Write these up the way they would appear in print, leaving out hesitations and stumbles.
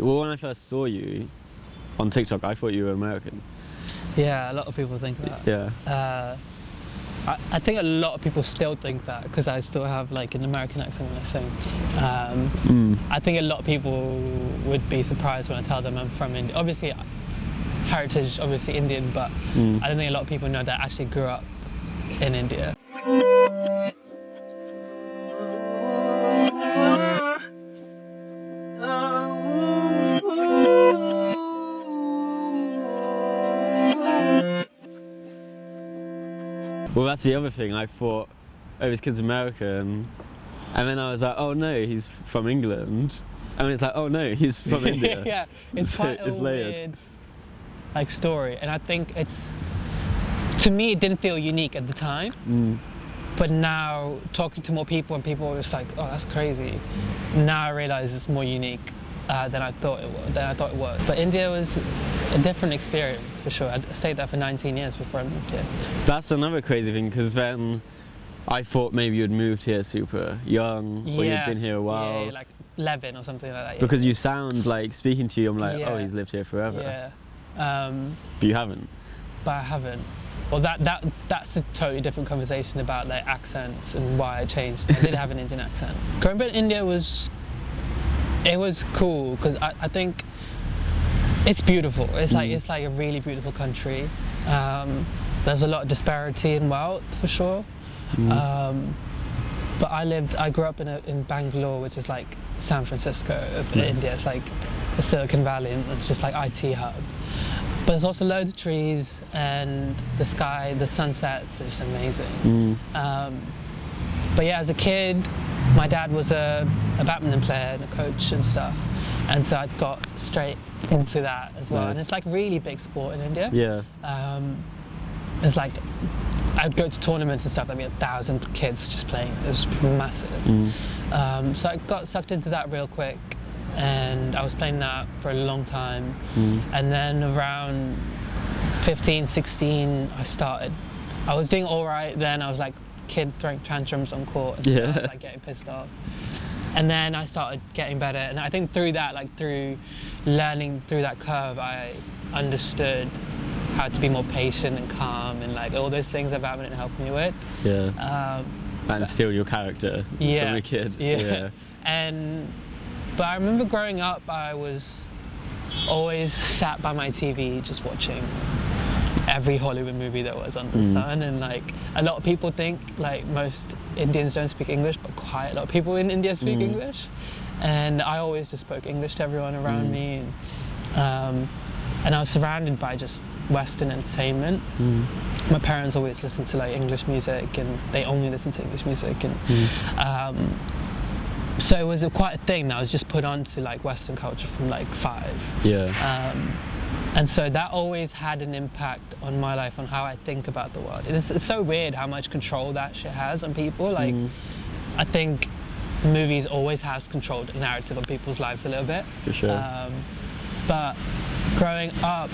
Well, when I first saw you on TikTok, I thought you were American. Yeah, a lot of people think that. Yeah. I think a lot of people still think that because I still have like an American accent when I sing. I think a lot of people would be surprised when I tell them I'm from India. Obviously, heritage, obviously Indian, but I don't think a lot of people know that I actually grew up in India. Well, that's the other thing. I thought, oh, this kid's American, and then I was like, oh no, he's from England, and then it's like, oh no, he's from India. Yeah, it's So quite a layered. weird like story, and I think it's, to me, it didn't feel unique at the time. But now, talking to more people, and people were just like, "Oh, that's crazy." Now I realise it's more unique than I thought it was. But India was a different experience for sure. I stayed there for 19 years before I moved here. That's another crazy thing, because then I thought maybe you'd moved here super young, or you'd been here a while. Yeah, like 11 or something like that. Yeah. Because you sound like, speaking to you, I'm like, oh, Yeah. he's lived here forever. Yeah. But you haven't. But I haven't. Well, that's a totally different conversation about like accents and why I changed. I did have an Indian accent. Growing up in India was cool because I think it's beautiful. It's like a really beautiful country. There's a lot of disparity in wealth for sure. But I grew up in Bangalore, which is like San Francisco of India. It's like the Silicon Valley, and it's just like IT hub. But there's also loads of trees, and the sky, the sunsets are just amazing. But yeah, as a kid, my dad was a badminton player and a coach and stuff, and so I got straight into that as well. Nice. And it's like really big sport in India. Yeah. It's like I'd go to tournaments and stuff. There'd be 1,000 kids just playing. It was massive. So I got sucked into that real quick, and I was playing that for a long time. And then around 15, 16, I was doing all right then. I was like kid throwing tantrums on court and stuff, like getting pissed off. And then I started getting better, and I think through that, like through learning through that curve, I understood how to be more patient and calm, and like all those things that badminton helped me with. Yeah. And still your character from a kid. Yeah. But I remember growing up, I was always sat by my TV just watching every Hollywood movie that was under the sun, and like a lot of people think like most Indians don't speak English, but quite a lot of people in India speak English, and I always just spoke English to everyone around me, and I was surrounded by just Western entertainment. My parents always listened to like English music, and they only listened to English music, and so it was quite a thing that I was just put onto like Western culture from like 5. Yeah. And so that always had an impact on my life, on how I think about the world. It's so weird how much control that shit has on people. Like, I think movies always has controlled the narrative of people's lives a little bit. For sure. But growing up,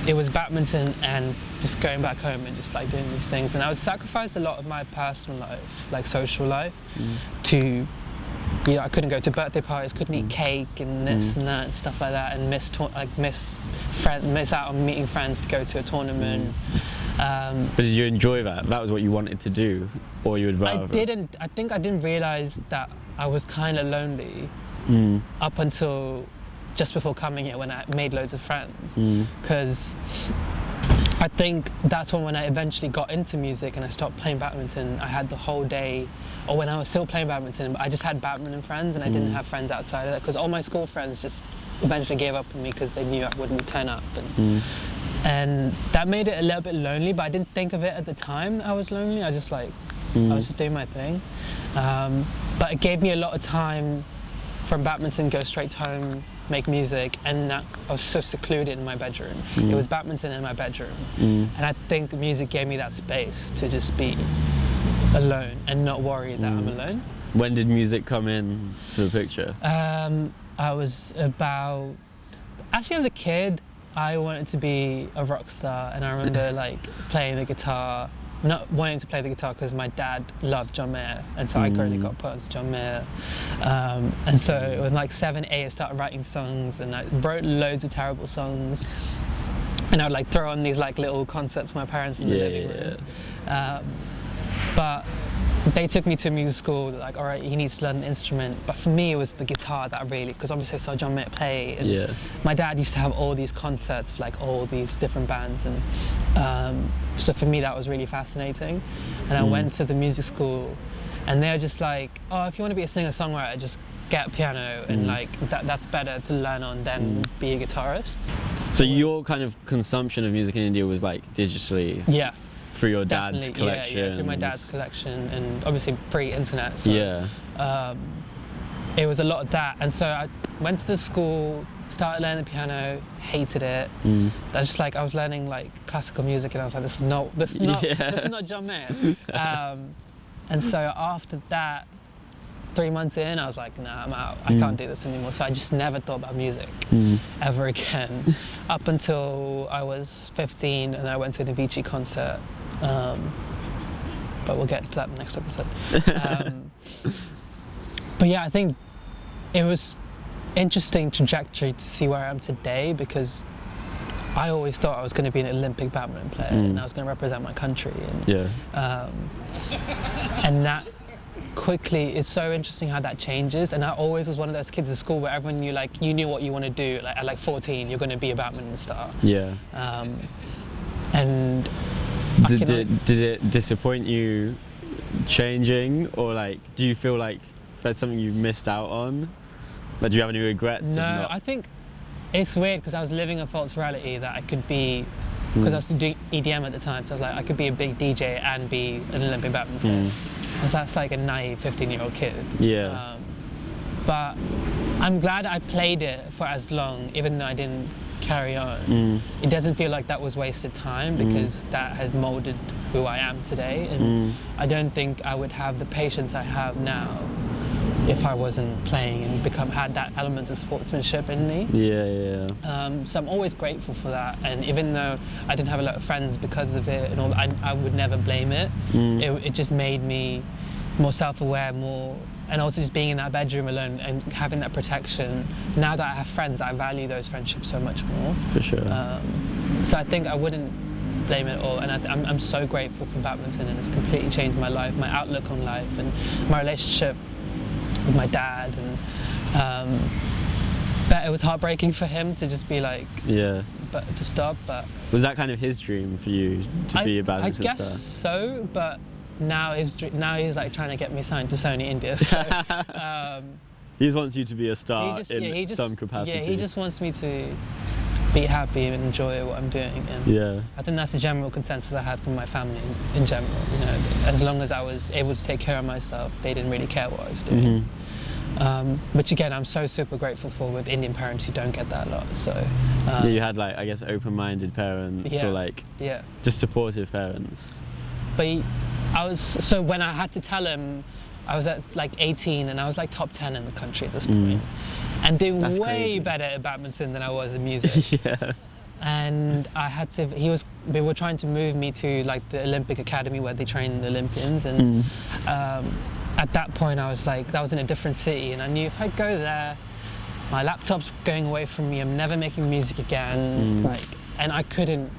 it was badminton and just going back home and just like doing these things. And I would sacrifice a lot of my personal life, like social life, to, I couldn't go to birthday parties, couldn't eat cake and this and that and stuff like that, and miss out on meeting friends to go to a tournament. But did you enjoy that? That was what you wanted to do, or you would rather? I think I didn't realise that I was kind of lonely up until just before coming here, when I made loads of friends. Because I think that's when I eventually got into music and I stopped playing badminton. I had the whole day, or when I was still playing badminton, I just had badminton friends, and I didn't have friends outside of that, because all my school friends just eventually gave up on me because they knew I wouldn't turn up. And that made it a little bit lonely, but I didn't think of it at the time that I was lonely. I just like, I was just doing my thing. But it gave me a lot of time from badminton, go straight home, make music, and I was so secluded in my bedroom. It was badminton in my bedroom. And I think music gave me that space to just be alone and not worry that I'm alone. When did music come in to the picture? I was actually as a kid, I wanted to be a rock star, and I remember like playing the guitar not wanting to play the guitar because my dad loved John Mayer, and so I really got put onto John Mayer. And so it was like 7, 8, I started writing songs, and I wrote loads of terrible songs. And I would like throw on these like little concerts for my parents in the living room. But they took me to music school, like, all right, he needs to learn an instrument. But for me, it was the guitar that really, because obviously I saw John Mayer play. And my dad used to have all these concerts for like all these different bands. And so for me, that was really fascinating. And I went to the music school, and they were just like, oh, if you want to be a singer-songwriter, just get a piano, and like that's better to learn on than be a guitarist. So your kind of consumption of music in India was like digitally? Yeah. Through your dad's collection? Yeah, through my dad's collection, and obviously pre-internet. So, it was a lot of that. And so I went to the school, started learning the piano, hated it. I just like, I was learning like classical music, and I was like, this is not John Mayer. And so after that, 3 months in, I was like, nah, I'm out. I can't do this anymore. So I just never thought about music ever again, up until I was 15, and then I went to an Avicii concert. But we'll get to that next episode. But yeah, I think it was interesting trajectory to see where I am today, because I always thought I was going to be an Olympic badminton player, and I was going to represent my country. And that quickly, it's so interesting how that changes. And I always was one of those kids at school where everyone knew, like, you knew what you want to do. Like at like 14, you're going to be a badminton star. And did it disappoint you changing, or like do you feel like that's something you missed out on? Like, do you have any regrets? No, I think it's weird because I was living a false reality that I could be, because I was doing EDM at the time, so I was like, I could be a big DJ and be an Olympic badminton player. So that's like a naive 15-year-old kid. But I'm glad I played it for as long, even though I didn't carry on. It doesn't feel like that was wasted time, because that has molded who I am today. And I don't think I would have the patience I have now if I wasn't playing and had that element of sportsmanship in me. So I'm always grateful for that. And even though I didn't have a lot of friends because of it and all, I would never blame it. It just made me more self-aware, and also just being in that bedroom alone and having that protection. Now that I have friends, I value those friendships so much more. For sure. So I think I wouldn't blame it at all, and I'm so grateful for badminton, and it's completely changed my life, my outlook on life, and my relationship with my dad. And but it was heartbreaking for him to just be like, but to stop. But was that kind of his dream for you to be a badminton star? I guess so, but now he's like trying to get me signed to Sony India. So, he just wants you to be a star in some capacity. Yeah, he just wants me to be happy and enjoy what I'm doing. And I think that's the general consensus I had from my family in general. You know, as long as I was able to take care of myself, they didn't really care what I was doing. Which again, I'm so super grateful for with Indian parents who don't get that a lot. So you had like, I guess, open-minded parents, or like just supportive parents. But so when I had to tell him, I was at like 18 and I was like top 10 in the country at this point, and doing way crazy. better at badminton than I was in music. And I had to, they were trying to move me to like the Olympic Academy where they train the Olympians, and at that point I was like, that was in a different city, and I knew if I go there, my laptop's going away from me, I'm never making music again, and I couldn't.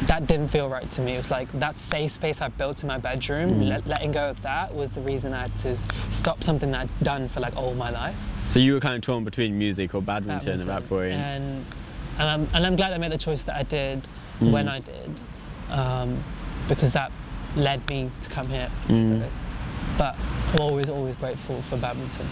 That didn't feel right to me. It was like that safe space I built in my bedroom, letting go of that was the reason I had to stop something that I'd done for like all my life. So you were kind of torn between music or badminton at that point. And I'm glad I made the choice that I did when I did, because that led me to come here. So, but I'm always grateful for badminton.